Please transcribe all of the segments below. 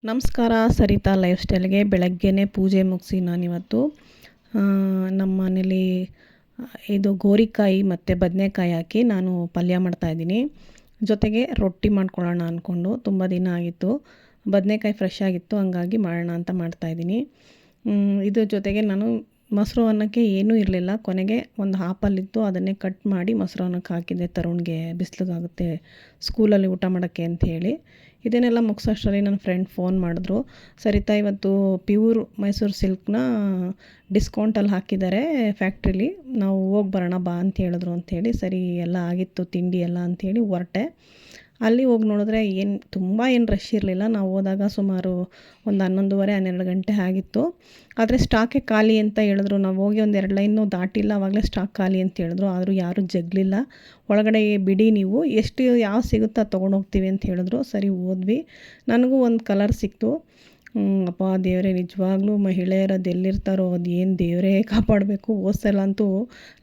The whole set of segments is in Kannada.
ನಮಸ್ಕಾರ. ಸರಿತಾ ಲೈಫ್ ಸ್ಟೈಲ್ಗೆ ಬೆಳಗ್ಗೆನೇ ಪೂಜೆ ಮುಗಿಸಿ ನಾನಿವತ್ತು ನಮ್ಮ ಮನೇಲಿ ಇದು ಗೋರಿಕಾಯಿ ಮತ್ತು ಬದನೆಕಾಯಿ ಹಾಕಿ ನಾನು ಪಲ್ಯ ಮಾಡ್ತಾಯಿದ್ದೀನಿ. ಜೊತೆಗೆ ರೊಟ್ಟಿ ಮಾಡ್ಕೊಳ್ಳೋಣ ಅಂದ್ಕೊಂಡು ತುಂಬ ದಿನ ಆಗಿತ್ತು. ಬದನೆಕಾಯಿ ಫ್ರೆಶ್ ಆಗಿತ್ತು, ಹಂಗಾಗಿ ಮಾಡೋಣ ಅಂತ ಮಾಡ್ತಾಯಿದ್ದೀನಿ. ಇದ್ರ ಜೊತೆಗೆ ನಾನು ಮೊಸರು ಅನ್ನಕ್ಕೆ ಏನೂ ಇರಲಿಲ್ಲ. ಕೊನೆಗೆ ಒಂದು ಆಪಲ್ ಅದನ್ನೇ ಕಟ್ ಮಾಡಿ ಮೊಸರು ಅನ್ನಕ್ಕೆ ಹಾಕಿದ್ದೆ. ತರುಣ್ಗೆ ಬಿಸಿಲಿಗಾಗುತ್ತೆ ಸ್ಕೂಲಲ್ಲಿ ಊಟ ಮಾಡೋಕ್ಕೆ ಅಂಥೇಳಿ. ಇದನ್ನೆಲ್ಲ ಮುಗಿಸೋಷ್ಟರಲ್ಲಿ ನನ್ನ ಫ್ರೆಂಡ್ ಫೋನ್ ಮಾಡಿದ್ರು. ಸರಿತಾ ಇವತ್ತು ಪ್ಯೂರ್ ಮೈಸೂರು ಸಿಲ್ಕ್ನ ಡಿಸ್ಕೌಂಟಲ್ಲಿ ಹಾಕಿದ್ದಾರೆ ಫ್ಯಾಕ್ಟ್ರಿಲಿ, ನಾವು ಹೋಗಿ ಬರೋಣ ಬಾ ಅಂತ ಹೇಳಿದ್ರು ಅಂಥೇಳಿ. ಸರಿ ಎಲ್ಲ ಆಗಿತ್ತು ತಿಂಡಿ ಎಲ್ಲ ಅಂಥೇಳಿ ಹೊರಟೆ. ಅಲ್ಲಿ ಹೋಗಿ ನೋಡಿದ್ರೆ ತುಂಬ ರಶ್ ಇರಲಿಲ್ಲ. ನಾವು ಹೋದಾಗ ಸುಮಾರು ಒಂದು 11:30-12 ಗಂಟೆ ಆಗಿತ್ತು. ಆದರೆ ಸ್ಟಾಕೇ ಖಾಲಿ ಅಂತ ಹೇಳಿದ್ರು. ನಾವು ಹೋಗಿ ಒಂದು 2 ಲೈನು ದಾಟಿಲ್ಲ, ಆವಾಗಲೇ ಸ್ಟಾಕ್ ಖಾಲಿ ಅಂತ ಹೇಳಿದ್ರು. ಆದರೂ ಯಾರೂ ಜಗ್ಲಿಲ್ಲ. ಒಳಗಡೆ ಬಿಡಿ, ನೀವು ಎಷ್ಟು ಯಾವ ಸಿಗುತ್ತೋ ಅದು ತೊಗೊಂಡೋಗ್ತೀವಿ ಅಂತ ಹೇಳಿದ್ರು. ಸರಿ ಹೋದ್ವಿ. ನನಗೂ ಒಂದು ಕಲರ್ ಸಿಕ್ತು. ಅಪ್ಪ ದೇವರೇ, ನಿಜವಾಗ್ಲೂ ಮಹಿಳೆಯರದ್ದು ಎಲ್ಲಿರ್ತಾರೋ ಅದು ಏನು ದೇವರೇ ಕಾಪಾಡಬೇಕು. ಹೋದ್ಸಲ ಅಂತೂ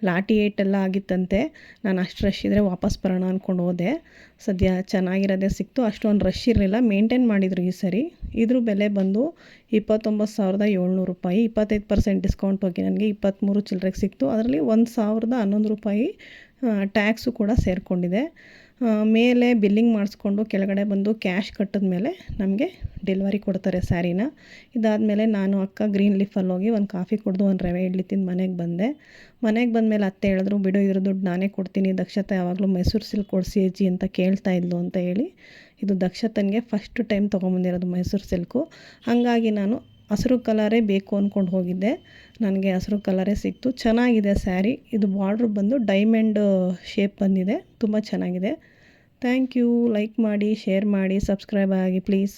ಲಾಠಿ ಏಟೆಲ್ಲ ಆಗಿತ್ತಂತೆ. ನಾನು ಅಷ್ಟು ರಶ್ ಇದ್ದರೆ ವಾಪಸ್ ಬರೋಣ ಅಂದ್ಕೊಂಡು ಹೋದೆ. ಸದ್ಯ ಚೆನ್ನಾಗಿರೋದೇ ಸಿಕ್ತು. ಅಷ್ಟೊಂದು ರಶ್ ಇರಲಿಲ್ಲ, ಮೇಂಟೈನ್ ಮಾಡಿದರು ಈ ಸರಿ. ಇದ್ರ ಬೆಲೆ ಬಂದು 29,700 ರೂಪಾಯಿ. 25% ಡಿಸ್ಕೌಂಟ್ ಹೋಗಿ ನನಗೆ 23 ಚಿಲ್ಲರೆಗೆ ಸಿಕ್ತು. ಅದರಲ್ಲಿ 1,011 ರೂಪಾಯಿ ಟ್ಯಾಕ್ಸು ಕೂಡ ಸೇರಿಕೊಂಡಿದೆ. ಮೇಲೆ ಬಿಲ್ಲಿಂಗ್ ಮಾಡಿಸ್ಕೊಂಡು ಕೆಳಗಡೆ ಬಂದು ಕ್ಯಾಶ್ ಕಟ್ಟಿದ ಮೇಲೆ ನಮಗೆ ಡೆಲಿವರಿ ಕೊಡ್ತಾರೆ ಸ್ಯಾರಿನ. ಇದಾದಮೇಲೆ ನಾನು ಅಕ್ಕ ಗ್ರೀನ್ ಲೀಫಲ್ಲಿ ಹೋಗಿ ಒಂದು ಕಾಫಿ ಕುಡಿದು ಒಂದು ರವೆ ಇಡ್ಲಿ ತಿಂದು ಮನೆಗೆ ಬಂದೆ. ಮನೆಗೆ ಬಂದಮೇಲೆ ಅತ್ತೆ ಹೇಳಿದ್ರು, ಬಿಡು ಇದ್ರ ದುಡ್ಡು ನಾನೇ ಕೊಡ್ತೀನಿ, ದಕ್ಷತೆ ಯಾವಾಗಲೂ ಮೈಸೂರು ಸಿಲ್ಕ್ ಕೊಡಿಸಿ ಅಜ್ಜಿ ಅಂತ ಕೇಳ್ತಾ ಇದ್ಲು ಅಂತ ಹೇಳಿ. ಇದು ದಕ್ಷತನಿಗೆ ಫಸ್ಟ್ ಟೈಮ್ ತೊಗೊಂಬಂದಿರೋದು ಮೈಸೂರು ಸಿಲ್ಕು. ಹಾಗಾಗಿ ನಾನು ಹಸಿರು ಕಲರೇ ಬೇಕು ಅಂದ್ಕೊಂಡು ಹೋಗಿದ್ದೆ. ನನಗೆ ಹಸಿರು ಕಲರೇ ಸಿಕ್ತು. ಚೆನ್ನಾಗಿದೆ ಸ್ಯಾರಿ. ಇದು ಬಾರ್ಡ್ರ್ ಬಂದು ಡೈಮಂಡ್ ಶೇಪ್ ಬಂದಿದೆ, ತುಂಬ ಚೆನ್ನಾಗಿದೆ. Thank you. ಲೈಕ್ ಮಾಡಿ, ಶೇರ್ ಮಾಡಿ, ಸಬ್ಸ್ಕ್ರೈಬ್ ಆಗಿ ಪ್ಲೀಸ್.